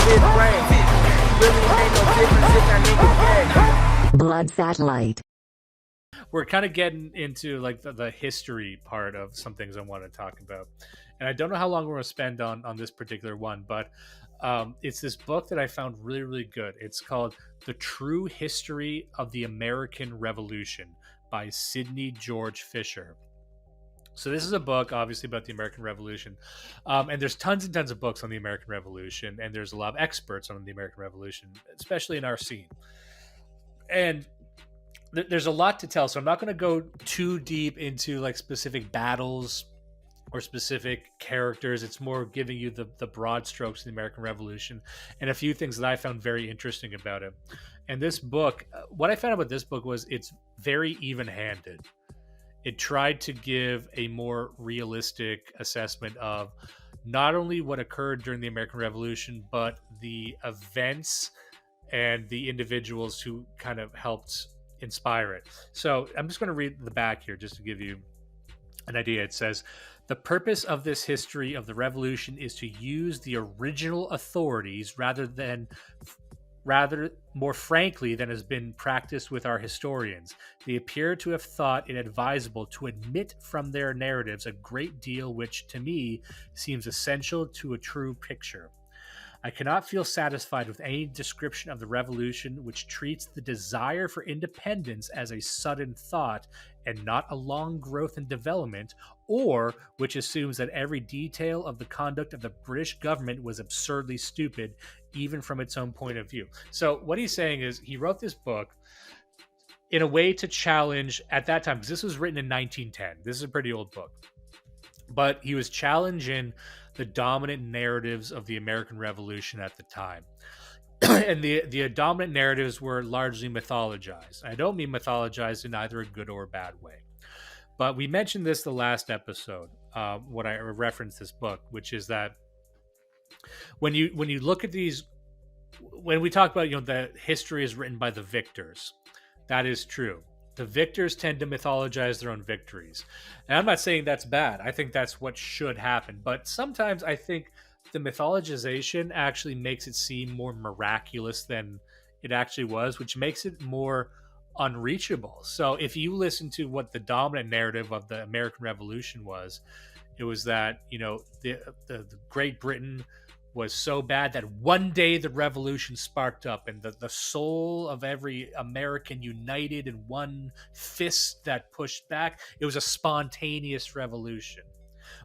fifth grade. Really ain't no difference if that nigga gay. Blood satellite. We're kind of getting into like the history part of some things I want to talk about, and I don't know how long we're going to spend on this particular one, but it's this book that I found really, really good. It's called The True History of the American Revolution by Sidney George Fisher. So this is a book, obviously, about the American Revolution, and there's tons and tons of books on the American Revolution, and there's a lot of experts on the American Revolution, especially in our scene. And there's a lot to tell, so I'm not going to go too deep into like specific battles or specific characters. It's more giving you the broad strokes of the American Revolution and a few things that I found very interesting about it. And this book, what I found about this book was it's very even-handed. It tried to give a more realistic assessment of not only what occurred during the American Revolution, but the events and the individuals who kind of helped inspire it. So I'm just going to read the back here just to give you an idea. It says, the purpose of this history of the revolution is to use the original authorities rather more frankly than has been practiced with our historians. They appear to have thought it advisable to omit from their narratives a great deal which to me seems essential to a true picture. I cannot feel satisfied with any description of the revolution which treats the desire for independence as a sudden thought and not a long growth and development, or which assumes that every detail of the conduct of the British government was absurdly stupid, even from its own point of view. So what he's saying is he wrote this book in a way to challenge, at that time, because this was written in 1910. This is a pretty old book. But he was challenging the dominant narratives of the American Revolution at the time. And the dominant narratives were largely mythologized. I don't mean mythologized in either a good or a bad way. But we mentioned this the last episode, when I referenced this book, which is that when you look at these, when we talk about, the history is written by the victors, that is true. The victors tend to mythologize their own victories. And I'm not saying that's bad. I think that's what should happen. But sometimes I think the mythologization actually makes it seem more miraculous than it actually was, which makes it more unreachable. So if you listen to what the dominant narrative of the American Revolution was, it was that, the Great Britain was so bad that one day the revolution sparked up and the soul of every American united in one fist that pushed back. It was a spontaneous revolution.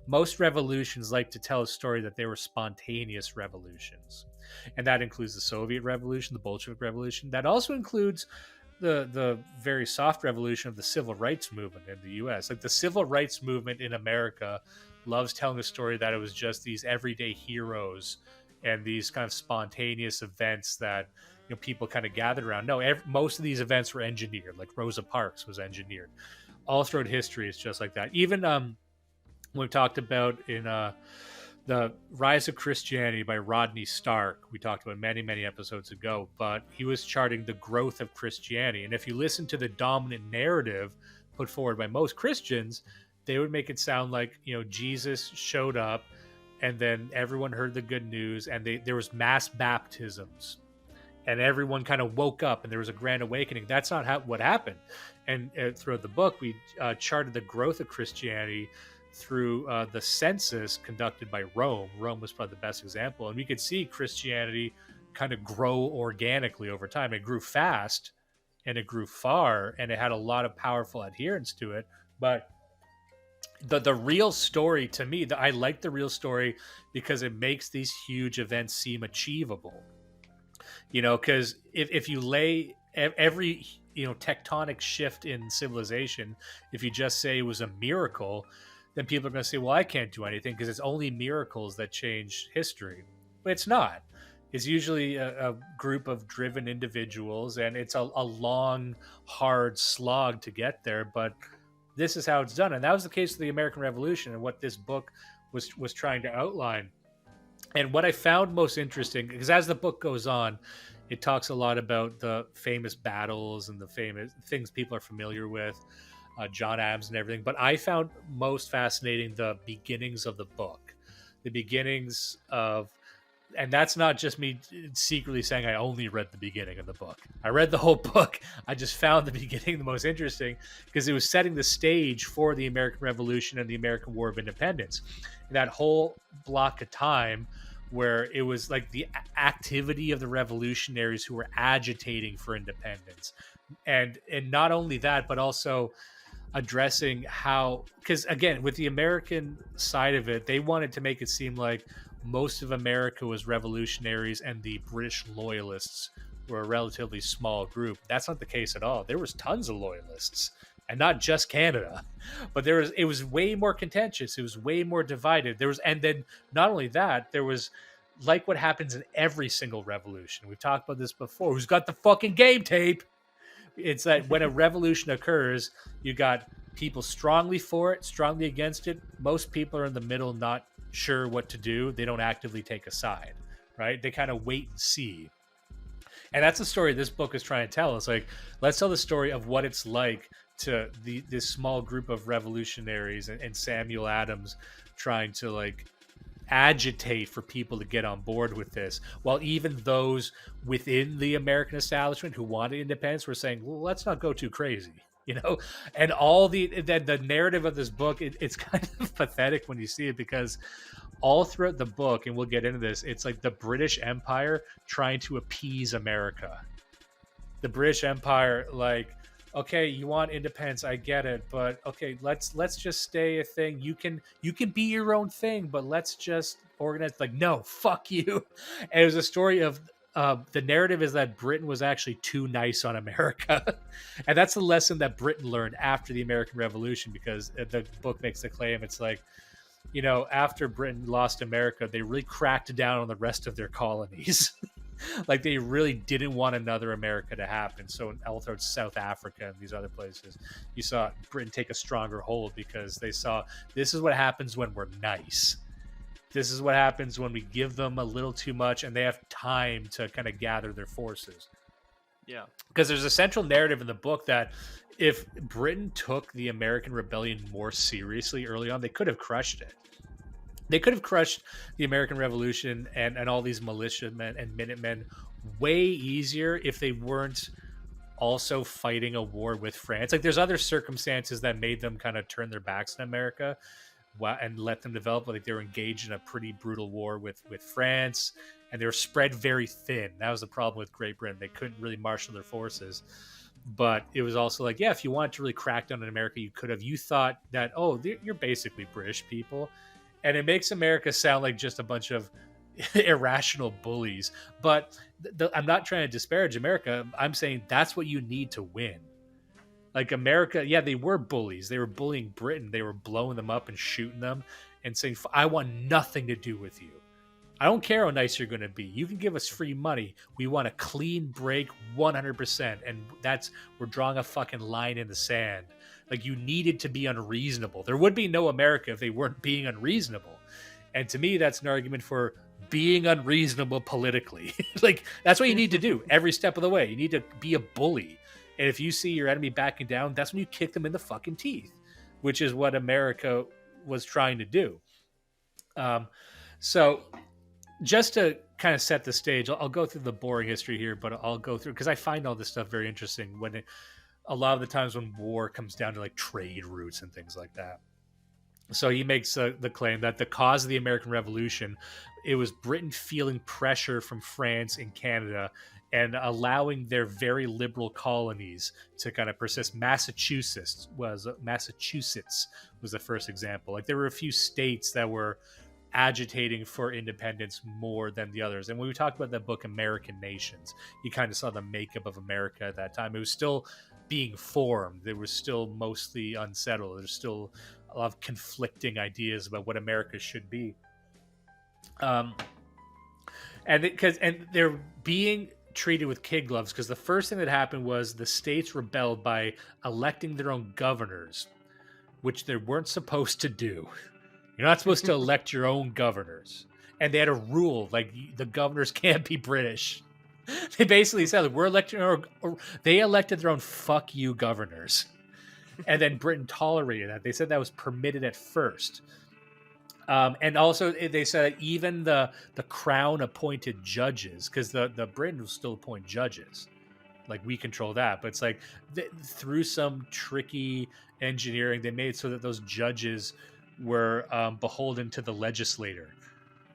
Most revolutions like to tell a story that they were spontaneous revolutions. And that includes the Soviet Revolution, the Bolshevik Revolution. That also includes the very soft revolution of the civil rights movement in the US. Like the civil rights movement in America loves telling a story that it was just these everyday heroes and these kind of spontaneous events that people kind of gathered around. No, most of these events were engineered. Like Rosa Parks was engineered. All throughout history, it's just like that. Even we talked about in The Rise of Christianity by Rodney Stark, we talked about many episodes ago, but he was charting the growth of Christianity. And if you listen to the dominant narrative put forward by most Christians, they would make it sound like, Jesus showed up and then everyone heard the good news and there was mass baptisms and everyone kind of woke up and there was a grand awakening. That's not what happened. And throughout the book, we charted the growth of Christianity through the census conducted by Rome. Rome was probably the best example. And we could see Christianity kind of grow organically over time. It grew fast and it grew far and it had a lot of powerful adherents to it. But the real story to me, I like the real story because it makes these huge events seem achievable. Because if you lay every tectonic shift in civilization, if you just say it was a miracle, then people are going to say, well, I can't do anything because it's only miracles that change history. But it's not. It's usually a group of driven individuals, and it's a long, hard slog to get there. But this is how it's done. And that was the case of the American Revolution and what this book was trying to outline. And what I found most interesting, because as the book goes on, it talks a lot about the famous battles and the famous things people are familiar with, John Adams and everything. But I found most fascinating the beginnings of the book, the beginnings of and that's not just me secretly saying I only read the beginning of the book. I read the whole book. I just found the beginning the most interesting because it was setting the stage for the American Revolution and the American War of Independence. And that whole block of time where it was like the activity of the revolutionaries who were agitating for independence. And not only that, but also addressing how, because again, with the American side of it, they wanted to make it seem like most of America was revolutionaries and the British loyalists were a relatively small group. That's not the case at all. There was tons of loyalists, and not just Canada, but it was way more contentious. It was way more divided. And then not only that, there was, like what happens in every single revolution. We've talked about this before. Who's got the fucking game tape? It's that when a revolution occurs, you got people strongly for it, strongly against it. Most people are in the middle, not sure what to do. They don't actively take a side, right? They kind of wait and see. And that's the story this book is trying to tell. It's like, let's tell the story of what it's like to this small group of revolutionaries and Samuel Adams trying to like agitate for people to get on board with this, while even those within the American establishment who wanted independence were saying, well, let's not go too crazy, and all the narrative of this book, it's kind of pathetic when you see it, because all throughout the book, and we'll get into this, it's like the British Empire trying to appease America. The British Empire, like, okay, you want independence, I get it, but okay, let's just stay a thing. You can be your own thing, but let's just organize. Like, no, fuck you. And it was a story of the narrative is that Britain was actually too nice on America, and that's the lesson that Britain learned after the American Revolution. Because the book makes the claim, it's like, after Britain lost America, they really cracked down on the rest of their colonies. Like, they really didn't want another America to happen. So all throughout South Africa and these other places, you saw Britain take a stronger hold, because they saw this is what happens when we're nice. This is what happens when we give them a little too much and they have time to kind of gather their forces. Yeah. Because there's a central narrative in the book that if Britain took the American Rebellion more seriously early on, they could have crushed it. They could have crushed the American Revolution and all these militiamen and Minutemen way easier if they weren't also fighting a war with France. Like, there's other circumstances that made them kind of turn their backs on America and let them develop. Like, they were engaged in a pretty brutal war with France, and they were spread very thin. That was the problem with Great Britain. They couldn't really marshal their forces. But it was also like, yeah, if you wanted to really crack down on America, you could have. You thought that, oh, you're basically British people. And it makes America sound like just a bunch of irrational bullies. But I'm not trying to disparage America. I'm saying that's what you need to win. Like, America, yeah, they were bullies. They were bullying Britain. They were blowing them up and shooting them and saying, I want nothing to do with you. I don't care how nice you're going to be. You can give us free money. We want a clean break 100%. And we're drawing a fucking line in the sand. Like, you needed to be unreasonable. There would be no America if they weren't being unreasonable. And to me, that's an argument for being unreasonable politically. Like, that's what you need to do every step of the way. You need to be a bully. And if you see your enemy backing down, that's when you kick them in the fucking teeth, which is what America was trying to do. So just to kind of set the stage, I'll go through the boring history here, but I'll go through, because I find all this stuff very interesting a lot of the times when war comes down to like trade routes and things like that. So he makes the claim that the cause of the American Revolution, it was Britain feeling pressure from France and Canada and allowing their very liberal colonies to kind of persist. Massachusetts was the first example. Like, there were a few states that were agitating for independence more than the others. And when we talked about that book, American Nations, you kind of saw the makeup of America at that time. It was still being formed. It was still mostly unsettled. There's still a lot of conflicting ideas about what America should be. And they're being treated with kid gloves, because the first thing that happened was the states rebelled by electing their own governors, which they weren't supposed to do. You're not supposed to elect your own governors. And they had a rule, like, the governors can't be British. They basically said, like, we're electing they elected their own fuck you governors. And then Britain tolerated that. They said that was permitted at first. And also they said that even the crown appointed judges, because the Britain will still appoint judges, like we control that, but it's like through some tricky engineering, they made so that those judges were beholden to the legislator.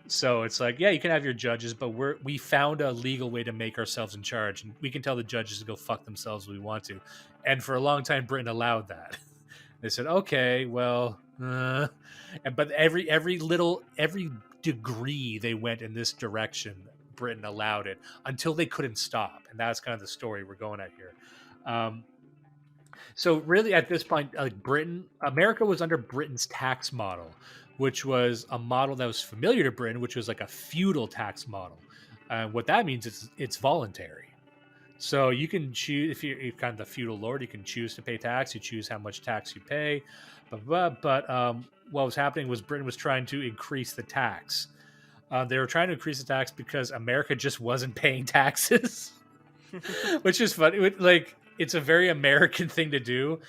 So it's like, yeah, you can have your judges, but we found a legal way to make ourselves in charge, and we can tell the judges to go fuck themselves if we want to. And for a long time, Britain allowed that. They said, okay, well, but every degree they went in this direction, Britain allowed it until they couldn't stop, and that's kind of the story we're going at here. So really, at this point, like America was under Britain's tax model, which was a model that was familiar to Britain, which was like a feudal tax model. What that means is it's voluntary. So you can choose, if you're kind of the feudal lord, you can choose to pay tax. You choose how much tax you pay. But what was happening was Britain was trying to increase the tax. They were trying to increase the tax because America just wasn't paying taxes, which is funny. Like, it's a very American thing to do.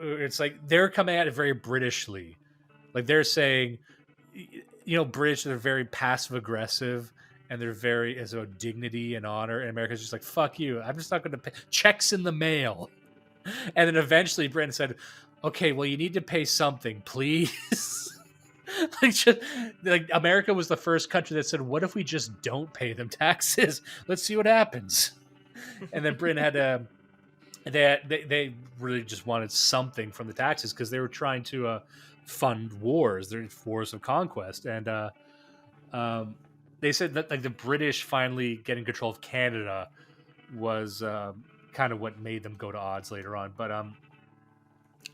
It's like they're coming at it very Britishly. Like, they're saying, British, they're very passive aggressive. And they're very as about dignity and honor. And America's just like, fuck you. I'm just not going to pay. Checks in the mail. And then eventually Britain said, okay, well, you need to pay something, please. like America was the first country that said, what if we just don't pay them taxes? Let's see what happens. And then Britain had to, they really just wanted something from the taxes because they were trying to fund wars. They're wars of conquest. And, they said that like the British finally getting control of Canada was kind of what made them go to odds later on. But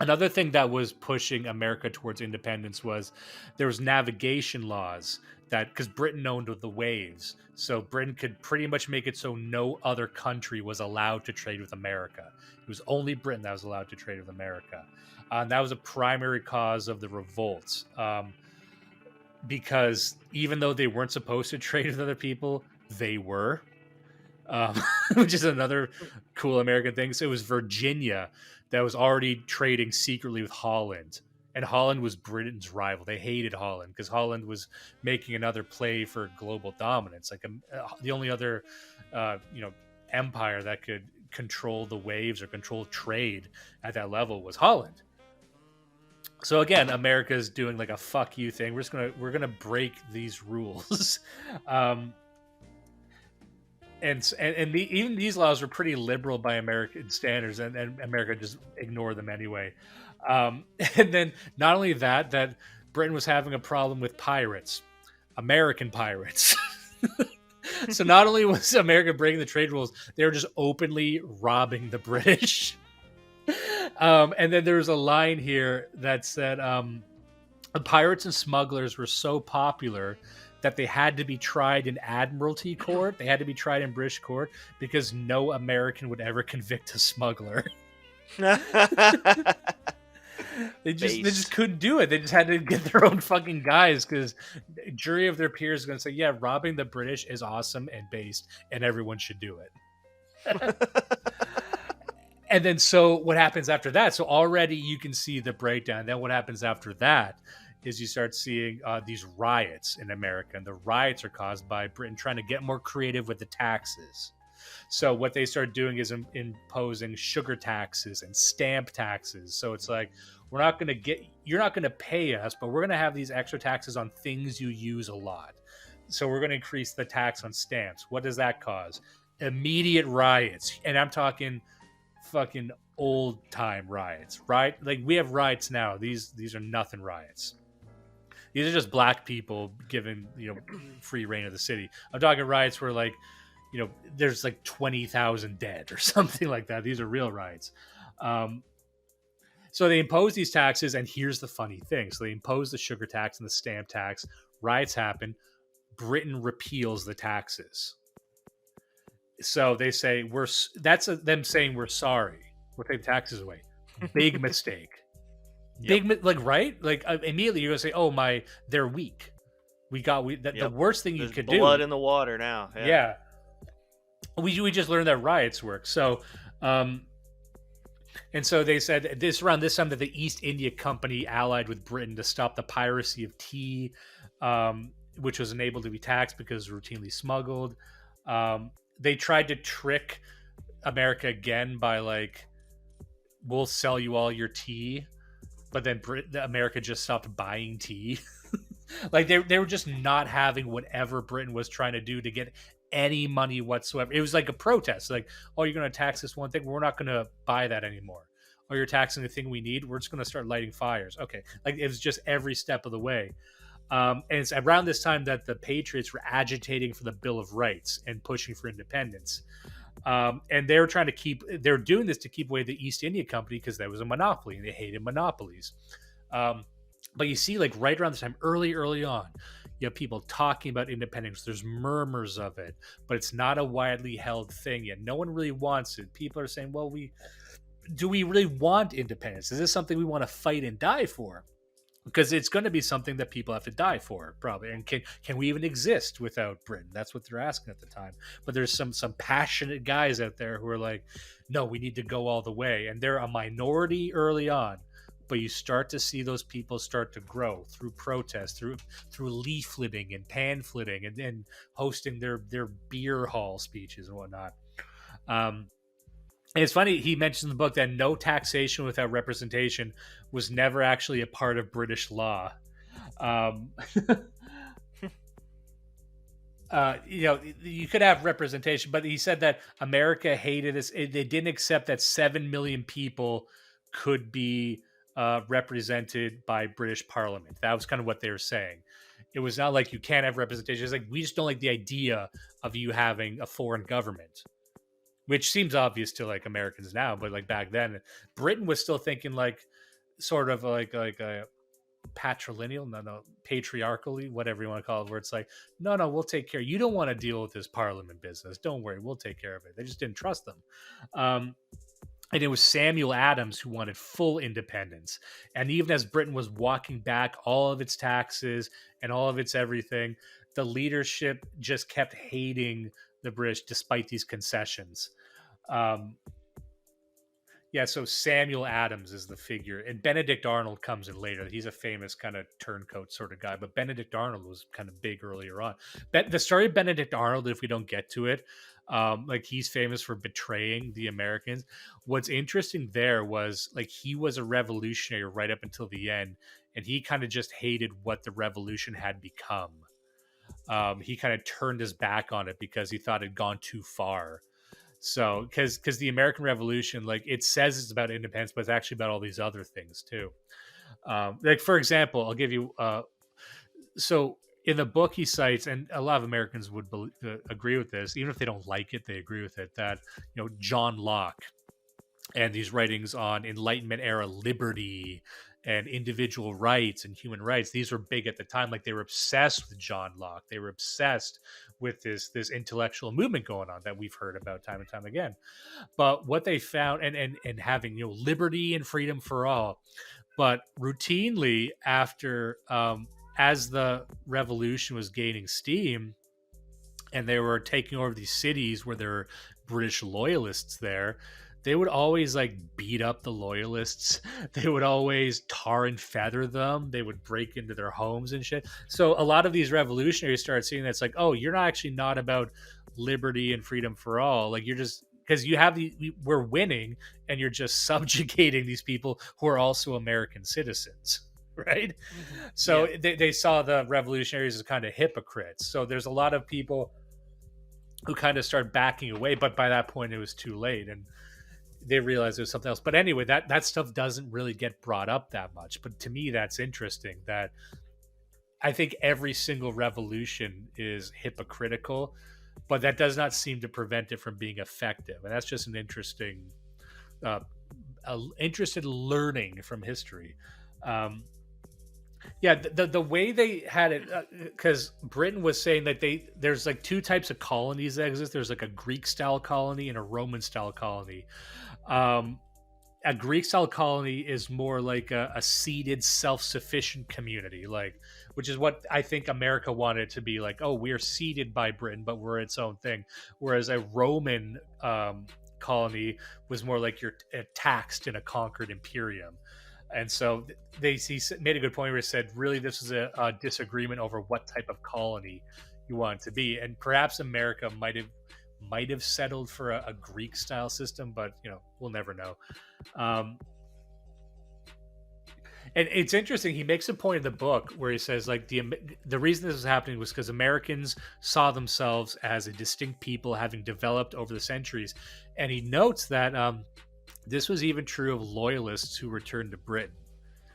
another thing that was pushing America towards independence was there was navigation laws that, because Britain owned the waves, so Britain could pretty much make it so no other country was allowed to trade with America. It was only Britain that was allowed to trade with America. That was a primary cause of the revolts. Because even though they weren't supposed to trade with other people, they were, which is another cool American thing. So it was Virginia that was already trading secretly with Holland, and Holland was Britain's rival. They hated Holland because Holland was making another play for global dominance. Like the only other, empire that could control the waves or control trade at that level was Holland. So again, America's doing like a fuck you thing. We're gonna break these rules, and even these laws were pretty liberal by American standards, and America just ignored them anyway. And then not only that Britain was having a problem with pirates, American pirates. So not only was America breaking the trade rules, they were just openly robbing the British. And then there was a line here that said pirates and smugglers were so popular that they had to be tried in Admiralty court. They had to be tried in British court because no American would ever convict a smuggler. They just couldn't do it. They just had to get their own fucking guys because jury of their peers is going to say, yeah, robbing the British is awesome and based, and everyone should do it. And then so what happens after that? So already you can see the breakdown. Then what happens after that is you start seeing these riots in America. And the riots are caused by Britain trying to get more creative with the taxes. So what they start doing is imposing sugar taxes and stamp taxes. So it's like, you're not going to pay us, but we're going to have these extra taxes on things you use a lot. So we're going to increase the tax on stamps. What does that cause? Immediate riots. And I'm talking fucking old time riots, right? Like we have riots now. These are nothing riots. These are just black people given free reign of the city. I'm talking riots where there's like 20,000 dead or something like that. These are real riots. So they impose these taxes, and here's the funny thing: so they impose the sugar tax and the stamp tax. Riots happen. Britain repeals the taxes. So they say them saying we're sorry. We're taking taxes away. Big mistake. Yep. Right? Like immediately you're gonna say, "Oh my, they're weak." The worst thing you could do. Blood in the water now. Yeah. We just learned that riots work. So, And so they said this around this time that the East India Company allied with Britain to stop the piracy of tea, which was unable to be taxed because it was routinely smuggled. They tried to trick America again by like, we'll sell you all your tea, but then America just stopped buying tea. Like they were just not having whatever Britain was trying to do to get any money whatsoever. It was like a protest. Like, oh, you're going to tax this one thing. We're not going to buy that anymore. Oh, you're taxing the thing we need. We're just going to start lighting fires. Okay. Like it was just every step of the way. And it's around this time that the Patriots were agitating for the Bill of Rights and pushing for independence. And they were trying to they're doing this to keep away the East India Company because that was a monopoly and they hated monopolies. But you see, like right around this time, early on, you have people talking about independence. There's murmurs of it, but it's not a widely held thing yet. No one really wants it. People are saying, well, do we really want independence? Is this something we want to fight and die for? Because it's going to be something that people have to die for, probably. And can we even exist without Britain? That's what they're asking at the time. But there's some passionate guys out there who are like, no, we need to go all the way. And they're a minority early on, but you start to see those people start to grow through protest, through leafleting and pamphleting, and hosting their beer hall speeches and whatnot. And it's funny, he mentions in the book that no taxation without representation was never actually a part of British law. You could have representation, but he said that America hated this. They didn't accept that 7 million people could be represented by British Parliament. That was kind of what they were saying. It was not like you can't have representation. It's like, we just don't like the idea of you having a foreign government. Which seems obvious to like Americans now, but like back then, Britain was still thinking like sort of like a patrilineal, patriarchally, whatever you want to call it, where it's like, no, we'll take care. You don't want to deal with this Parliament business. Don't worry, we'll take care of it. They just didn't trust them. And it was Samuel Adams who wanted full independence. And even as Britain was walking back all of its taxes and all of its everything, the leadership just kept hating the British despite these concessions. So Samuel Adams is the figure, and Benedict Arnold comes in later. He's a famous kind of turncoat sort of guy, but Benedict Arnold was kind of big earlier on. The story of Benedict Arnold, if we don't get to it, like he's famous for betraying the Americans. What's interesting there was like he was a revolutionary right up until the end, and he kind of just hated what the revolution had become. He kind of turned his back on it because he thought it had gone too far. So, because the American Revolution, like it says it's about independence, but it's actually about all these other things too. Like for example, I'll give you. So in the book he cites, and a lot of Americans would agree with this, even if they don't like it, they agree with it. That John Locke and these writings on Enlightenment era liberty and individual rights and human rights, these were big at the time. Like they were obsessed with John Locke. They were obsessed with this intellectual movement going on that we've heard about time and time again. But what they found, and having liberty and freedom for all, but routinely after as the revolution was gaining steam and they were taking over these cities where there were British loyalists there, they would always like beat up the loyalists. They would always tar and feather them. They would break into their homes and shit. So a lot of these revolutionaries started seeing that's like, oh, you're not about liberty and freedom for all. Like you're just, because we're winning and you're just subjugating these people who are also American citizens. Right. Mm-hmm. So they saw the revolutionaries as kind of hypocrites. So there's a lot of people who kind of start backing away, but by that point it was too late. And they realized there's something else. But anyway, that stuff doesn't really get brought up that much. But to me, that's interesting that I think every single revolution is hypocritical, but that does not seem to prevent it from being effective. And that's just an interesting, interested learning from history. The way they had it, because Britain was saying that there's like two types of colonies that exist. There's like a Greek style colony and a Roman style colony. A Greek style colony is more like a seated, self-sufficient community, which is what I think America wanted to be like. Oh, we're seated by Britain, but we're its own thing. Whereas a Roman colony was more like you're taxed in a conquered imperium. And so he made a good point where he said, really, this is a disagreement over what type of colony you want it to be. And perhaps America might have settled for a Greek style system, but we'll never know. And it's interesting. He makes a point in the book where he says, like, the reason this was happening was because Americans saw themselves as a distinct people, having developed over the centuries. And he notes that this was even true of loyalists who returned to Britain.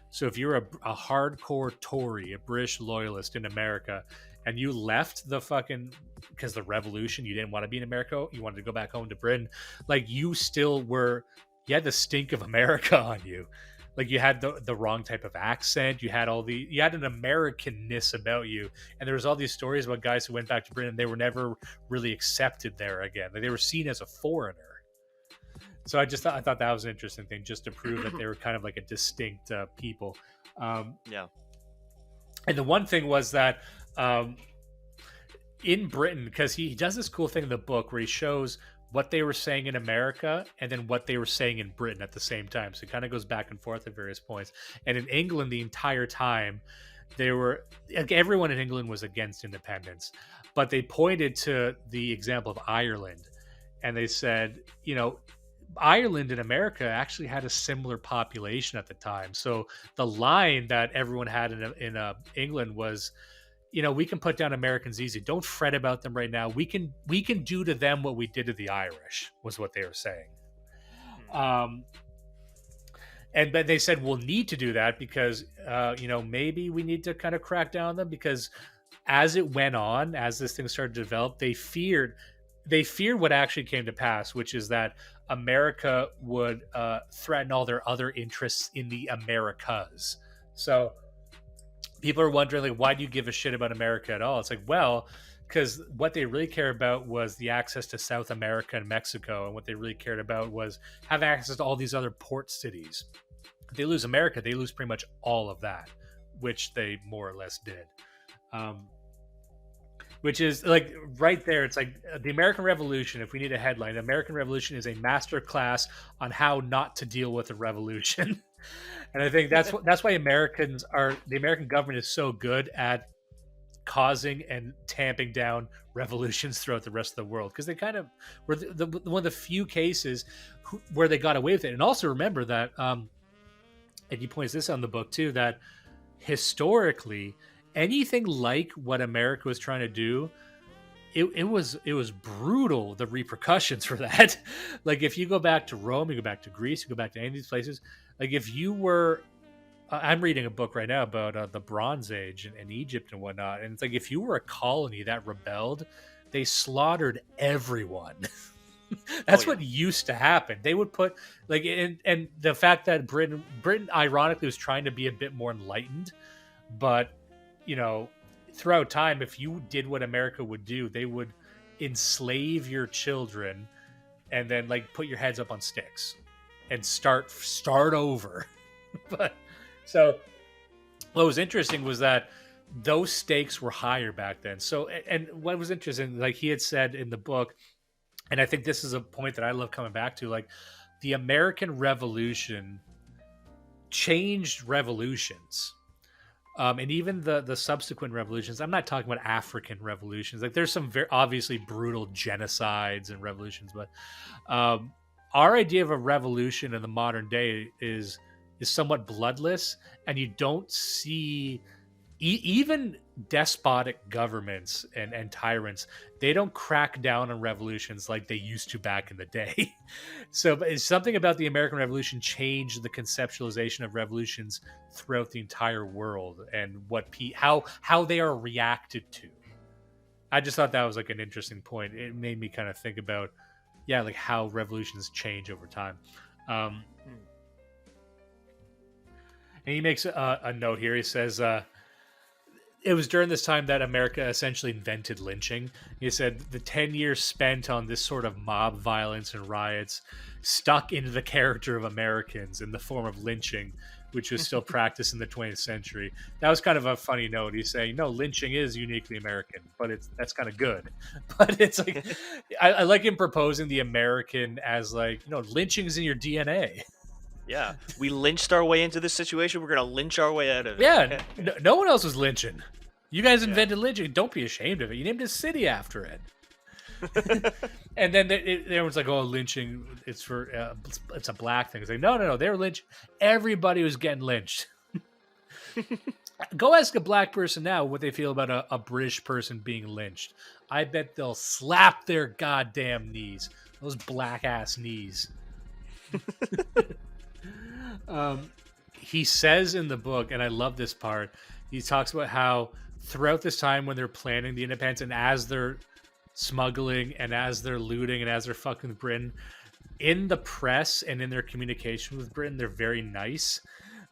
So if you're a hardcore Tory, a British loyalist in America, and you left because the revolution, you didn't want to be in America, you wanted to go back home to Britain, like, you had the stink of America on you. Like, you had the wrong type of accent, you had an Americanness about you, and there was all these stories about guys who went back to Britain, they were never really accepted there again. Like, they were seen as a foreigner. So I thought that was an interesting thing, just to prove that they were kind of like a distinct people. Yeah. And the one thing was that in Britain, because he does this cool thing in the book where he shows what they were saying in America and then what they were saying in Britain at the same time. So it kind of goes back and forth at various points. And in England, the entire time, everyone in England was against independence, but they pointed to the example of Ireland, and they said, Ireland and America actually had a similar population at the time. So the line that everyone had in England was, we can put down Americans easy. Don't fret about them right now. We can do to them what we did to the Irish, was what they were saying. And they said, we'll need to do that because, maybe we need to kind of crack down on them, because as it went on, as this thing started to develop, they feared what actually came to pass, which is that America would threaten all their other interests in the Americas. So people are wondering, like, why do you give a shit about America at all? It's like, well, because what they really cared about was the access to South America and Mexico, and what they really cared about was having access to all these other port cities. If they lose America, they lose pretty much all of that, which they more or less did. Which is, like, right there. It's like the American Revolution. If we need a headline, the American Revolution is a master class on how not to deal with a revolution. And I think that's why the American government is so good at causing and tamping down revolutions throughout the rest of the world, because they kind of were one of the few cases where they got away with it. And also remember that, and he points this out in the book too, that historically, anything like what America was trying to do, it was brutal, the repercussions for that. Like, if you go back to Rome, you go back to Greece, you go back to any of these places, like, if you were I'm reading a book right now about the Bronze Age and Egypt and whatnot, and it's like, if you were a colony that rebelled, they slaughtered everyone. That's what used to happen. They would put, like, and the fact that Britain ironically was trying to be a bit more enlightened, but throughout time, if you did what America would do, they would enslave your children and then, like, put your heads up on sticks and start over. But so what was interesting was that those stakes were higher back then. So, and what was interesting, like he had said in the book, and I think this is a point that I love coming back to, like, the American Revolution changed revolutions. And even the subsequent revolutions, I'm not talking about African revolutions. Like, there's some very obviously brutal genocides and revolutions, but our idea of a revolution in the modern day is somewhat bloodless, and you don't see even despotic governments and tyrants. They don't crack down on revolutions like they used to back in the day. So it's something about the American Revolution changed the conceptualization of revolutions throughout the entire world, and how they are reacted to. I just thought that was, like, an interesting point. It made me kind of think about, like, how revolutions change over time. And he makes a note here. He says, it was during this time that America essentially invented lynching. He said the 10 years spent on this sort of mob violence and riots stuck into the character of Americans in the form of lynching, which was still practiced in the 20th century. That was kind of a funny note. He's saying, no, lynching is uniquely American, but that's kind of good. But it's like, I like him proposing the American as like, lynching is in your DNA. Yeah, we lynched our way into this situation. We're gonna lynch our way out of it. Yeah, no one else was lynching. You guys invented lynching. Don't be ashamed of it. You named a city after it. And then everyone's like, "Oh, lynching! It's a black thing." It's like, no, they were lynched. Everybody was getting lynched. Go ask a black person now what they feel about a British person being lynched. I bet they'll slap their goddamn knees. Those black ass knees. He says in the book, and I love this part, he talks about how throughout this time when they're planning the independence and as they're smuggling and as they're looting and as they're fucking with Britain, in the press and in their communication with Britain, they're very nice.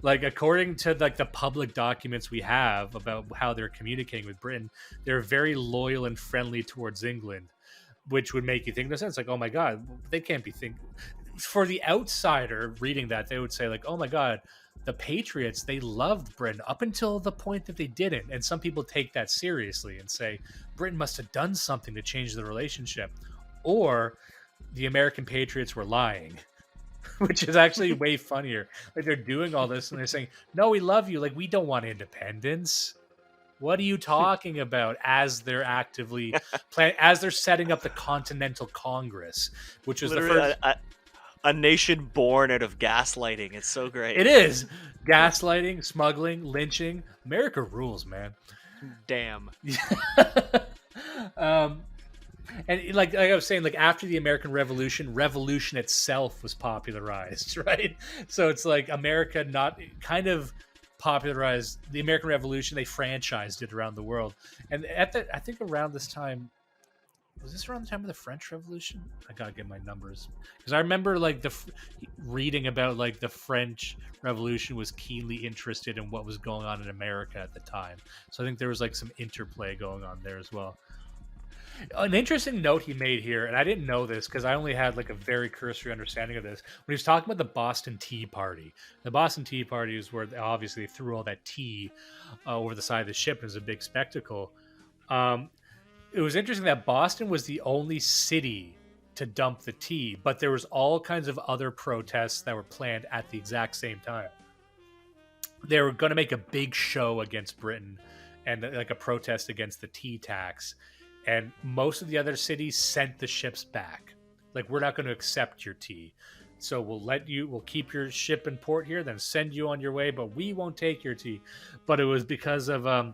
Like, according to like the public documents we have about how they're communicating with Britain, they're very loyal and friendly towards England, which would make you think, no sense, like, oh my God, they can't be thinking. For the outsider reading that, they would say like, oh my God, the Patriots, they loved Britain up until the point that they didn't. And some people take that seriously and say Britain must have done something to change the relationship, or the American Patriots were lying, which is actually way funnier. Like, they're doing all this and they're saying, no, we love you. Like, we don't want independence. What are you talking about? As they're actively as they're setting up the Continental Congress, which was Literally the first. a nation born out of gaslighting. It's so great. It is gaslighting, smuggling, lynching. America rules, man. Damn. And like I was saying, like, after the American Revolution itself was popularized, right? So it's like America not kind of popularized the American Revolution. They franchised it around the world, and I think around this time. Was this around the time of the French Revolution? I gotta get my numbers, because I remember like reading about like the French Revolution was keenly interested in what was going on in America at the time. So I think there was like some interplay going on there as well. An interesting note he made here, and I didn't know this because I only had like a very cursory understanding of this, when he was talking about the Boston Tea Party. The Boston Tea Party is where obviously they threw all that tea over the side of the ship. It was a big spectacle. It was interesting that Boston was the only city to dump the tea, but there was all kinds of other protests that were planned at the exact same time. They were going to make a big show against Britain and like a protest against the tea tax. And most of the other cities sent the ships back. Like, we're not going to accept your tea. So we'll keep your ship in port here, then send you on your way, but we won't take your tea. But it was because of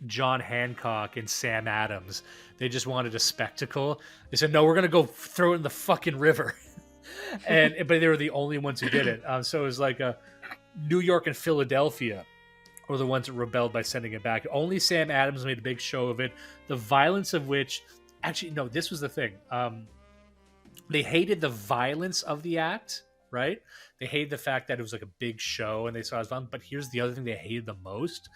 John Hancock and Sam Adams. They just wanted a spectacle. They said, no, we're going to go throw it in the fucking river. But they were the only ones who did it. So it was like New York and Philadelphia were the ones that rebelled by sending it back. Only Sam Adams made a big show of it. The violence of which, actually, no, this was the thing. They hated the violence of the act, right? They hated the fact that it was like a big show and they saw it as fun. But here's the other thing they hated the most,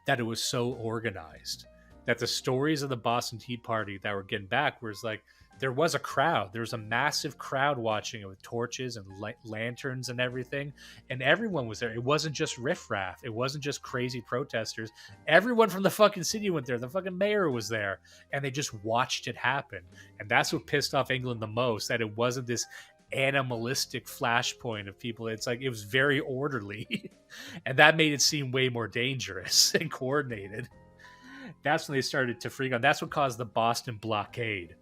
that it was so organized. That the stories of the Boston Tea Party that were getting back was like, there was a crowd. There was a massive crowd watching it with torches and lanterns and everything. And everyone was there. It wasn't just riffraff. It wasn't just crazy protesters. Everyone from the fucking city went there. The fucking mayor was there. And they just watched it happen. And that's what pissed off England the most, that it wasn't this animalistic flashpoint of people. It's like, it was very orderly. And that made it seem way more dangerous and coordinated. That's when they started to freak out. That's what caused the Boston blockade,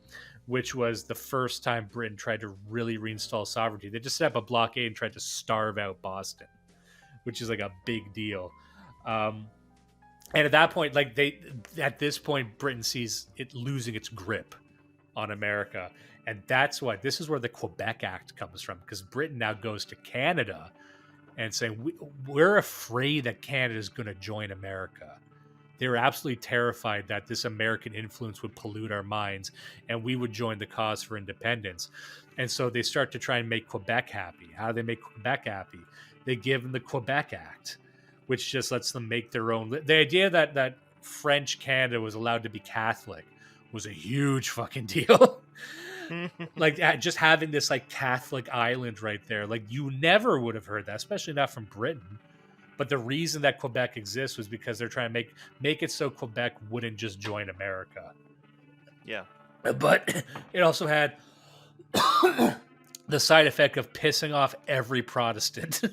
which was the first time Britain tried to really reinstall sovereignty. They just set up a blockade and tried to starve out Boston, which is like a big deal. And at that point, at this point, Britain sees it losing its grip on America. And that's why this is where the Quebec Act comes from, because Britain now goes to Canada and saying, we're afraid that Canada is going to join America. They were absolutely terrified that this American influence would pollute our minds and we would join the cause for independence. And so they start to try and make Quebec happy. How do they make Quebec happy? They give them the Quebec Act, which just lets them make their own. The idea that French Canada was allowed to be Catholic was a huge fucking deal. Like just having this like Catholic island right there, like you never would have heard that, especially not from Britain. But the reason that Quebec exists was because they're trying to make it so Quebec wouldn't just join America. Yeah. But it also had the side effect of pissing off every Protestant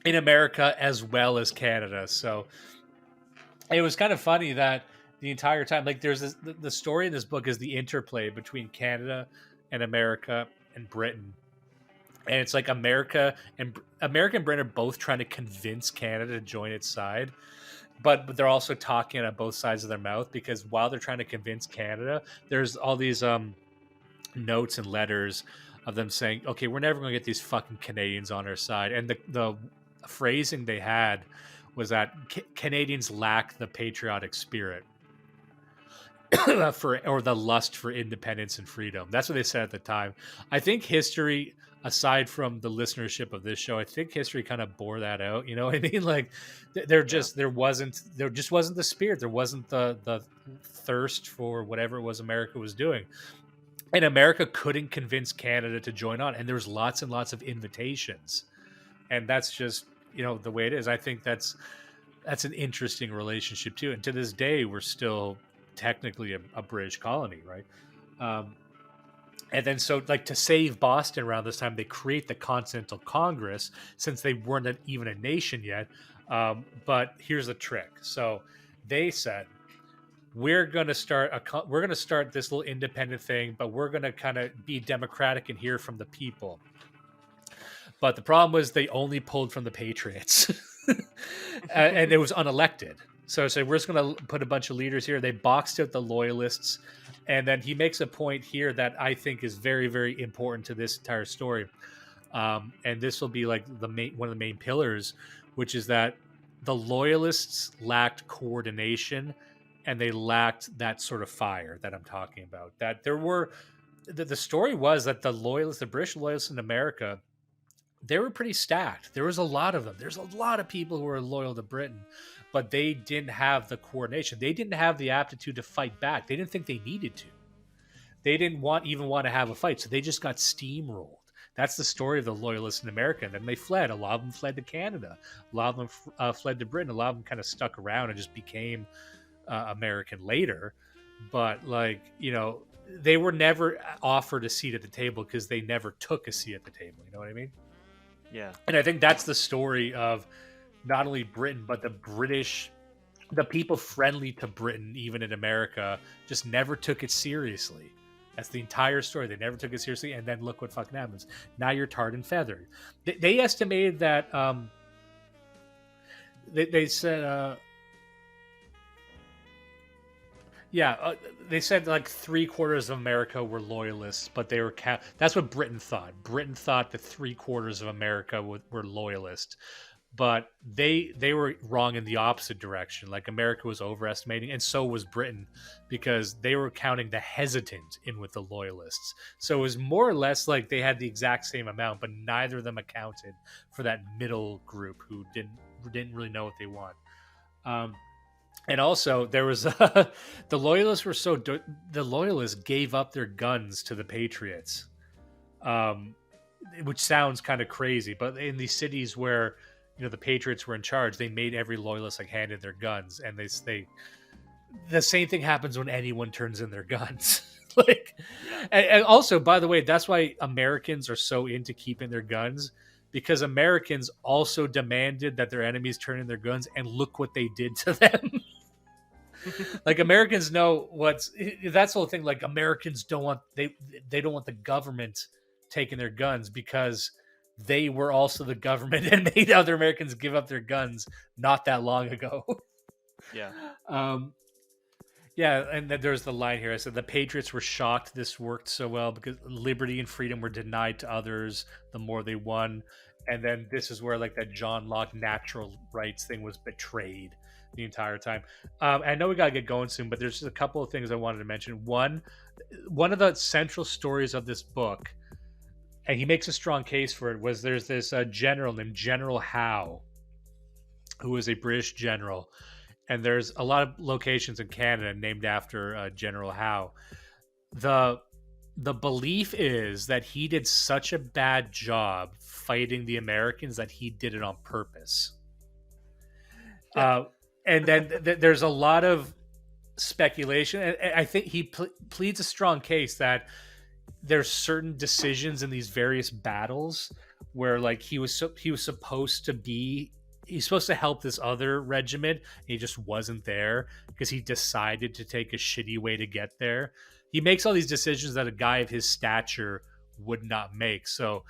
in America as well as Canada. So it was kind of funny that the entire time, like there's this, the story in this book is the interplay between Canada and America and Britain. And it's like America and Britain are both trying to convince Canada to join its side. But they're also talking out of both sides of their mouth, because while they're trying to convince Canada, there's all these notes and letters of them saying, okay, we're never going to get these fucking Canadians on our side. And the phrasing they had was that Canadians lack the patriotic spirit or the lust for independence and freedom. That's what they said at the time. I think history, aside from the listenership of this show, I think history kind of bore that out. You know what I mean? Like there just wasn't the spirit. There wasn't the thirst for whatever it was America was doing. And America couldn't convince Canada to join on. And there was lots and lots of invitations. And that's just, the way it is. I think that's an interesting relationship too. And to this day, we're still technically a British colony, right? And then so like to save Boston around this time, they create the Continental Congress, since they weren't even a nation yet. But here's the trick. So they said, we're going to start this little independent thing, but we're going to kind of be democratic and hear from the people. But the problem was they only pulled from the Patriots and it was unelected. So we're just going to put a bunch of leaders here. They boxed out the Loyalists. And then he makes a point here that I think is very, very important to this entire story. And this will be like one of the main pillars, which is that the Loyalists lacked coordination and they lacked that sort of fire that I'm talking about. That there were, the story was that the British Loyalists in America, they were pretty stacked. There was a lot of them. There's a lot of people who were loyal to Britain, but they didn't have the coordination. They didn't have the aptitude to fight back. They didn't think they needed to. They didn't even want to have a fight, so they just got steamrolled. That's the story of the Loyalists in America. And then they fled. A lot of them fled to Canada. A lot of them fled to Britain. A lot of them kind of stuck around and just became American later. But they were never offered a seat at the table because they never took a seat at the table. You know what I mean? Yeah. And I think that's the story of not only Britain, but the people friendly to Britain, even in America, just never took it seriously. That's the entire story. They never took it seriously, and then look what fucking happens. Now you're tarred and feathered. They estimated that they said they said like 3/4 of America were loyalists, but they were that's what Britain thought. Britain thought that 3/4 of America were loyalists. But they were wrong in the opposite direction. Like America was overestimating, and so was Britain, because they were counting the hesitant in with the loyalists. So it was more or less like they had the exact same amount, but neither of them accounted for that middle group who didn't really know what they want. And also there was the loyalists were the loyalists gave up their guns to the Patriots, which sounds kind of crazy, but in these cities where the Patriots were in charge, they made every loyalist hand in their guns, and they the same thing happens when anyone turns in their guns. And also, by the way, that's why Americans are so into keeping their guns, because Americans also demanded that their enemies turn in their guns, and look what they did to them. Like Americans know that's the whole thing. Like Americans don't want they don't want the government taking their guns, because they were also the government and made other Americans give up their guns not that long ago. Yeah. And then there's the line here. I said the Patriots were shocked this worked so well, because liberty and freedom were denied to others the more they won. And then this is where like that John Locke natural rights thing was betrayed the entire time. I know we gotta get going soon, but there's just a couple of things I wanted to mention. One of the central stories of this book, and he makes a strong case for it, was there's this general named General Howe, who was a British general. And there's a lot of locations in Canada named after General Howe. The the belief is that he did such a bad job fighting the Americans that he did it on purpose. Yeah. And then there's a lot of speculation, and I think he pleads a strong case that there's certain decisions in these various battles where like he was supposed to be he's supposed to help this other regiment, and he just wasn't there because he decided to take a shitty way to get there. He makes all these decisions that a guy of his stature would not make. So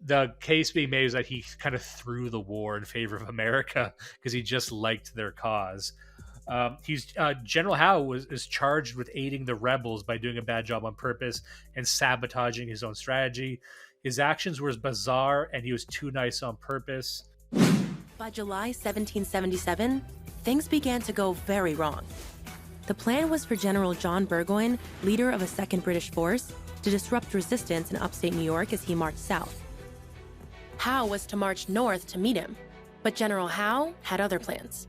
the case being made is that he kind of threw the war in favor of America because he just liked their cause. He's General Howe is charged with aiding the rebels by doing a bad job on purpose and sabotaging his own strategy. His actions were bizarre, and he was too nice on purpose. By July 1777, things began to go very wrong. The plan was for General John Burgoyne, leader of a second British force, to disrupt resistance in upstate New York as he marched south. Howe was to march north to meet him, but General Howe had other plans.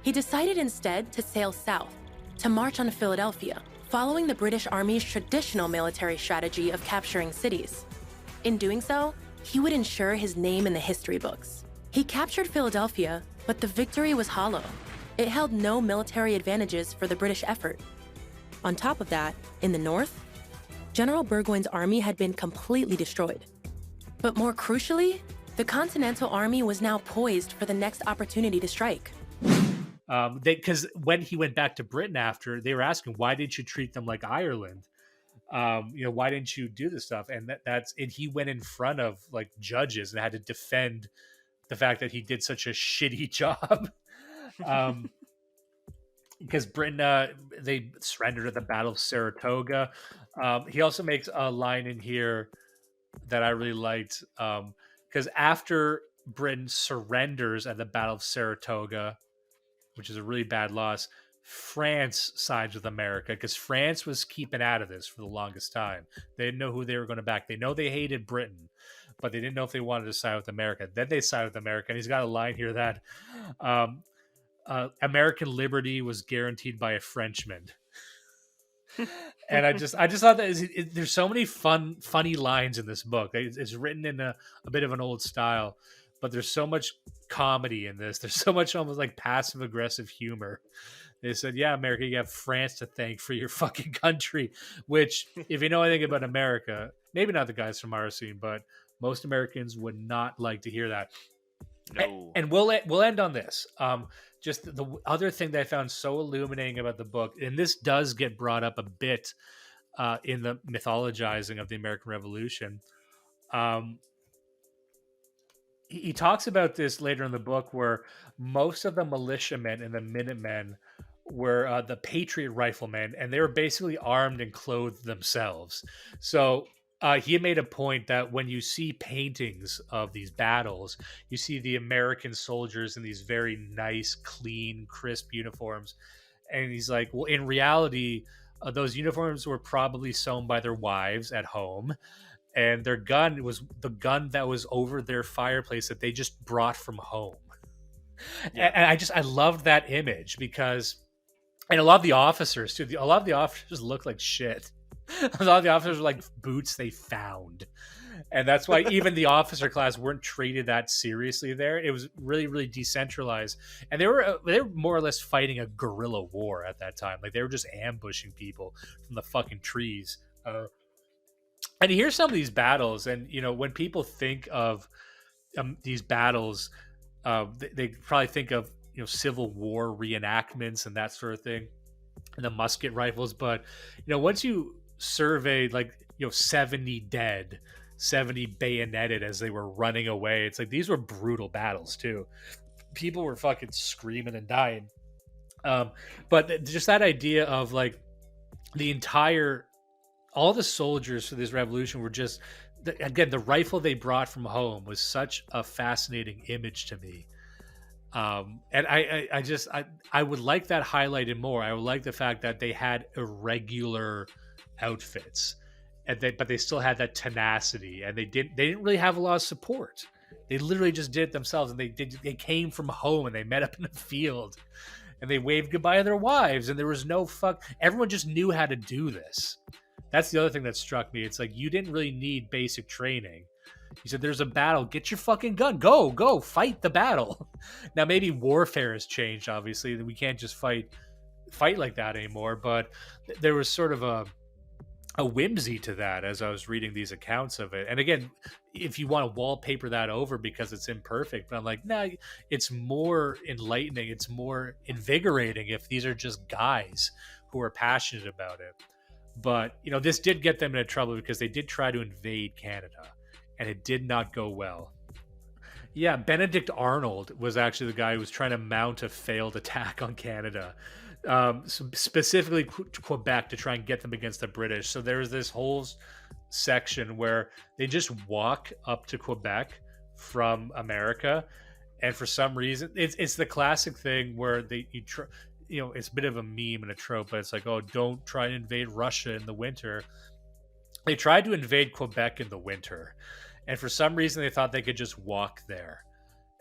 He decided instead to sail south, to march on Philadelphia, following the British Army's traditional military strategy of capturing cities. In doing so, he would ensure his name in the history books. He captured Philadelphia, but the victory was hollow. It held no military advantages for the British effort. On top of that, in the north, General Burgoyne's army had been completely destroyed. But more crucially, the Continental Army was now poised for the next opportunity to strike. Because when he went back to Britain after, they were asking, why didn't you treat them like Ireland? Why didn't you do this stuff? And and he went in front of like judges and had to defend the fact that he did such a shitty job. Because Britain, they surrendered at the Battle of Saratoga. He also makes a line in here that I really liked. Because after Britain surrenders at the Battle of Saratoga, which is a really bad loss, France sides with America because France was keeping out of this for the longest time. They didn't know who they were going to back. They know they hated Britain, but they didn't know if they wanted to side with America. Then they side with America, and he's got a line here that American liberty was guaranteed by a Frenchman. And I just thought that there's so many funny lines in this book. It's written in a bit of an old style, but there's so much comedy in this. There's so much almost like passive aggressive humor. They said, yeah, America, you have France to thank for your fucking country, which if you know anything about America, maybe not the guys from our scene, but most Americans would not like to hear that. No. And we'll end on this. Just the other thing that I found so illuminating about the book, and this does get brought up a bit in the mythologizing of the American Revolution. He talks about this later in the book where most of the militiamen and the Minutemen were the Patriot Riflemen, and they were basically armed and clothed themselves. So he had made a point that when you see paintings of these battles, you see the American soldiers in these very nice, clean, crisp uniforms. And he's like, well, in reality, those uniforms were probably sewn by their wives at home. And their gun was the gun that was over their fireplace that they just brought from home. Yeah. And I loved that image because, and a lot of the officers too, a lot of the officers look like shit. A lot of the officers were like boots they found. And that's why even the officer class weren't treated that seriously there. It was really, really decentralized. And they were more or less fighting a guerrilla war at that time. Like they were just ambushing people from the fucking trees. And here's some of these battles, and when people think of these battles, they probably think of Civil War reenactments and that sort of thing, and the musket rifles. But once you survey 70 dead, 70 bayoneted as they were running away, it's like these were brutal battles too. People were fucking screaming and dying. But just that idea of like all the soldiers for this revolution were just, again, the rifle they brought from home was such a fascinating image to me. And I would like that highlighted more. I would like the fact that they had irregular outfits, but they still had that tenacity, and they didn't really have a lot of support. They literally just did it themselves, and they came from home and they met up in a field, and they waved goodbye to their wives, and there was no everyone just knew how to do this. That's the other thing that struck me. It's like, you didn't really need basic training. He said, there's a battle. Get your fucking gun. Go, fight the battle. Now, maybe warfare has changed, obviously. We can't just fight like that anymore. But there was sort of a whimsy to that as I was reading these accounts of it. And again, if you want to wallpaper that over because it's imperfect, but I'm like, nah, it's more enlightening. It's more invigorating if these are just guys who are passionate about it. But, this did get them into trouble because they did try to invade Canada, and it did not go well. Yeah, Benedict Arnold was actually the guy who was trying to mount a failed attack on Canada, specifically Quebec, to try and get them against the British. So there's this whole section where they just walk up to Quebec from America, and for some reason, it's the classic thing where it's a bit of a meme and a trope, but it's like, oh, don't try and invade Russia in the winter. They tried to invade Quebec in the winter, and for some reason they thought they could just walk there.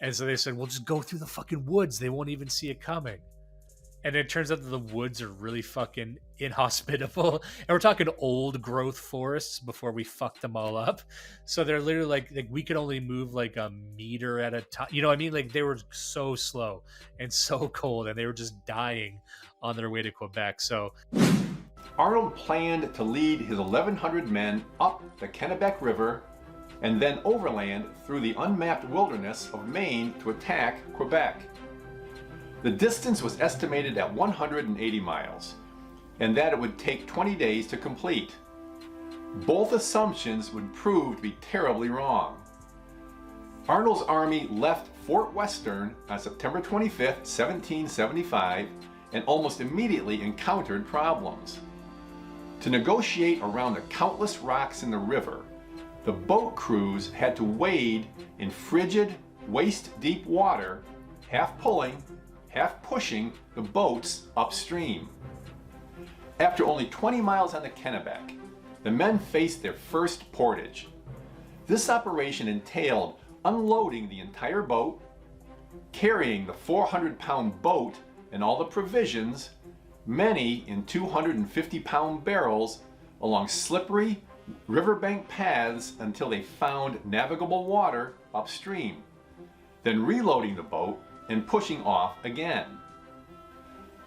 And so they said, well, just go through the fucking woods. They won't even see it coming. And it turns out that the woods are really fucking inhospitable. And we're talking old growth forests before we fucked them all up. So they're literally like we could only move like a meter at a time. You know what I mean? Like, they were so slow and so cold, and they were just dying on their way to Quebec. So Arnold planned to lead his 1,100 men up the Kennebec River and then overland through the unmapped wilderness of Maine to attack Quebec. The distance was estimated at 180 miles, and that it would take 20 days to complete. Both assumptions would prove to be terribly wrong. Arnold's army left Fort Western on September 25, 1775, and almost immediately encountered problems. To negotiate around the countless rocks in the river, the boat crews had to wade in frigid, waist-deep water, half pulling, half pushing the boats upstream. After only 20 miles on the Kennebec, the men faced their first portage. This operation entailed unloading the entire boat, carrying the 400-pound boat and all the provisions, many in 250-pound barrels, along slippery riverbank paths until they found navigable water upstream, then reloading the boat and pushing off again.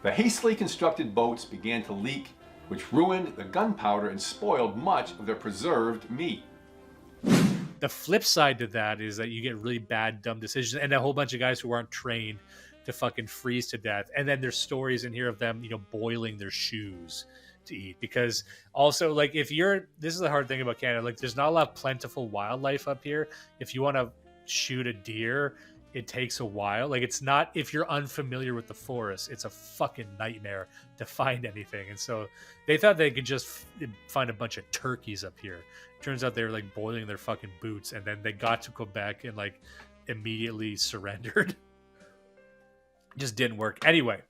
The hastily constructed boats began to leak, which ruined the gunpowder and spoiled much of their preserved meat. The flip side to that is that you get really bad, dumb decisions, and a whole bunch of guys who aren't trained to fucking freeze to death. And then there's stories in here of them, boiling their shoes to eat. Because also, like, this is the hard thing about Canada, like, there's not a lot of plentiful wildlife up here. If you want to shoot a deer, it takes a while. Like, it's not, if you're unfamiliar with the forest, it's a fucking nightmare to find anything. And so they thought they could just find a bunch of turkeys up here. Turns out they were like boiling their fucking boots, and then they got to Quebec and like immediately surrendered. Just didn't work anyway.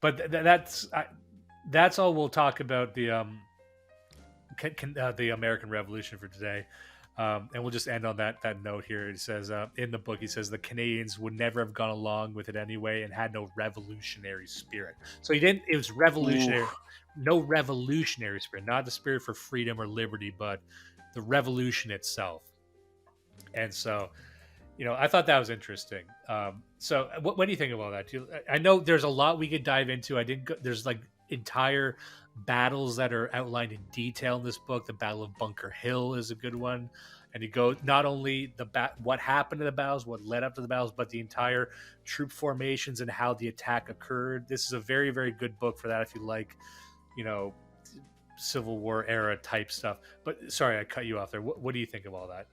But that's all we'll talk about the American Revolution for today. And we'll just end on that note here. It says in the book, he says the Canadians would never have gone along with it anyway and had no revolutionary spirit. So he didn't. It was revolutionary. Ooh. No revolutionary spirit, not the spirit for freedom or liberty, but the revolution itself. And so, I thought that was interesting. So what do you think about that? I know there's a lot we could dive into. There's like entire battles that are outlined in detail in this book. The Battle of Bunker Hill is a good one. And you go not only what happened to the battles, what led up to the battles, but the entire troop formations and how the attack occurred. This is a very, very good book for that if you like, Civil War era type stuff. But sorry, I cut you off there. What do you think of all that?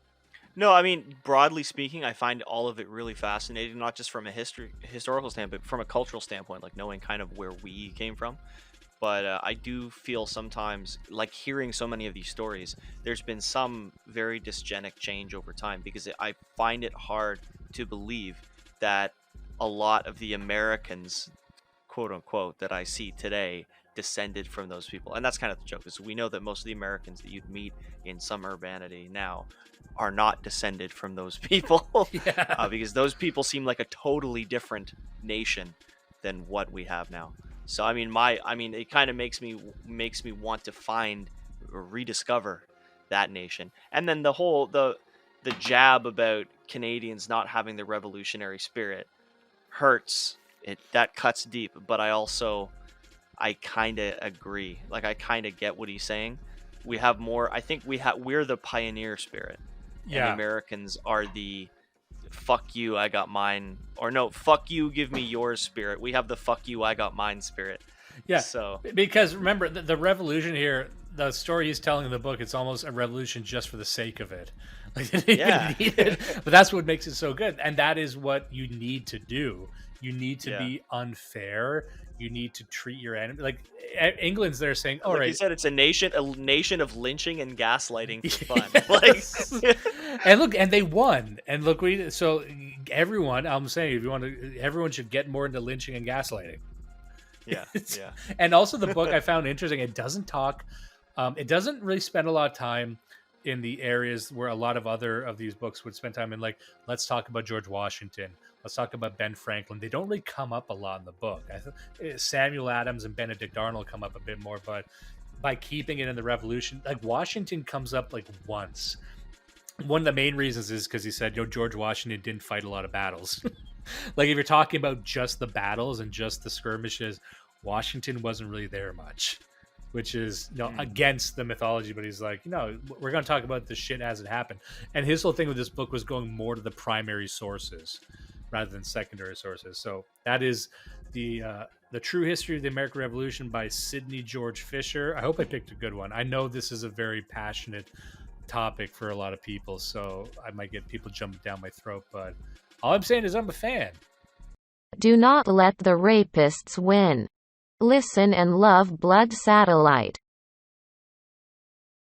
No, I mean, broadly speaking, I find all of it really fascinating, not just from a historical standpoint, but from a cultural standpoint, like knowing kind of where we came from. But I do feel sometimes, like hearing so many of these stories, there's been some very dysgenic change over time, because I find it hard to believe that a lot of the Americans, quote unquote, that I see today descended from those people. And that's kind of the joke, is we know that most of the Americans that you'd meet in some urbanity now are not descended from those people. Yeah. Because those people seem like a totally different nation than what we have now. So I mean it kind of makes me want to find rediscover that nation. And then the whole the jab about Canadians not having the revolutionary spirit hurts. That cuts deep, but I kind of agree. Like, I kind of get what he's saying. We have more. I think we're the pioneer spirit. Yeah. And Americans are the fuck you, I got mine, or no, fuck you, give me yours spirit. We have the fuck you, I got mine spirit. Yeah. So because remember the revolution here, the story he's telling in the book, it's almost a revolution just for the sake of it. Like, they didn't even need it, but that's what makes it so good. And that is what you need to do. You need to be unfair. You need to treat your enemy like England's there saying, "All right." You said it's a nation of lynching and gaslighting for fun. Like, and look, and they won. And look, so everyone, I'm saying, if you want to, everyone should get more into lynching and gaslighting. Yeah. And also, the book I found interesting. It doesn't talk. It doesn't really spend a lot of time in the areas where a lot of other of these books would spend time in. Like, let's talk about George Washington. Let's talk about Ben Franklin. They don't really come up a lot in the book. Samuel Adams and Benedict Arnold come up a bit more, but by keeping it in the Revolution, like, Washington comes up like once. One of the main reasons is because he said, George Washington didn't fight a lot of battles. Like, if you're talking about just the battles and just the skirmishes, Washington wasn't really there much, which is, against the mythology. But he's like, we're going to talk about the shit as it happened. And his whole thing with this book was going more to the primary sources rather than secondary sources. So that is the True History of the American Revolution by Sidney George Fisher. I hope I picked a good one. I know this is a very passionate topic for a lot of people, so I might get people jumping down my throat, but all I'm saying is I'm a fan. Do not let the rapists win. Listen and love Blood Satellite.